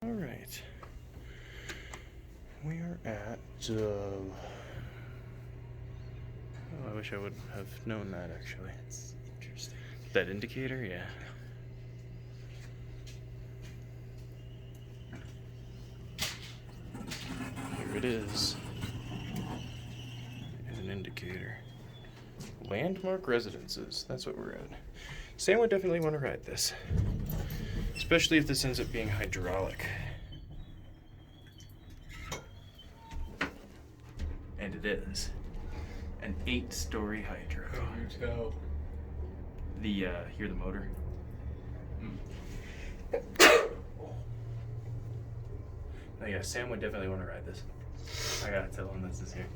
All right. We are at, oh, I wish I would have known that actually. It's interesting. That indicator, yeah. Here it is. It's an indicator. Landmark Residences, that's what we're at. Sam would definitely want to ride this. Especially if this ends up being hydraulic. And it is. An 8-story hydro. You tell. Hear the motor? Oh yeah, Sam would definitely want to ride this. I gotta tell him this is here.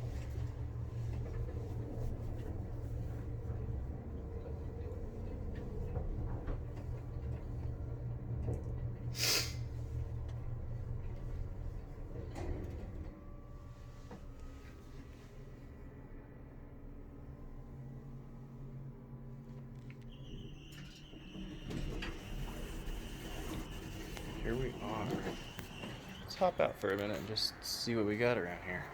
Here we are. Let's hop out for a minute and just see what we got around here.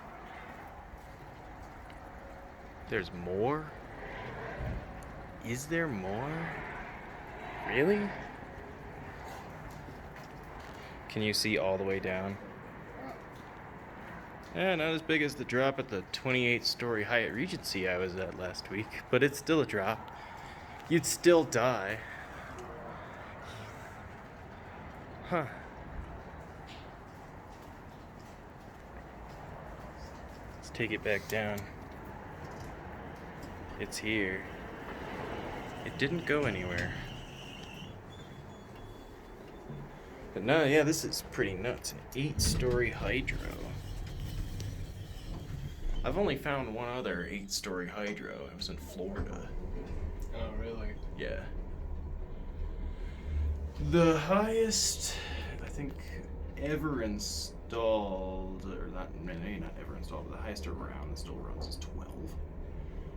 There's more? Is there more? Really? Can you see all the way down? Yeah, not as big as the drop at the 28-story Hyatt Regency I was at last week, but it's still a drop. You'd still die. Huh. Let's take it back down. It's here. It didn't go anywhere. But no, yeah, this is pretty nuts. An 8-story hydro. I've only found one other 8-story hydro. It was in Florida. Oh, really? Yeah. The highest, I think, ever installed, or not, maybe not ever installed, but the highest around that still runs is 12.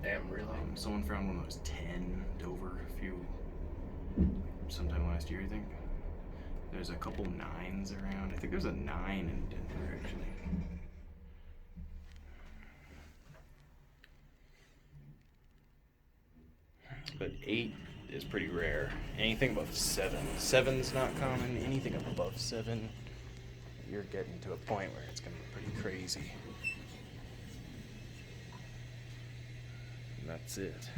Damn, really? Someone found one that was 10 Dover sometime last year, I think. There's a couple 9s around. I think there's a 9 in Denver, actually. But 8 is pretty rare. Anything above 7. 7's not common. Anything above 7, you're getting to a point where it's going to be pretty crazy. And that's it.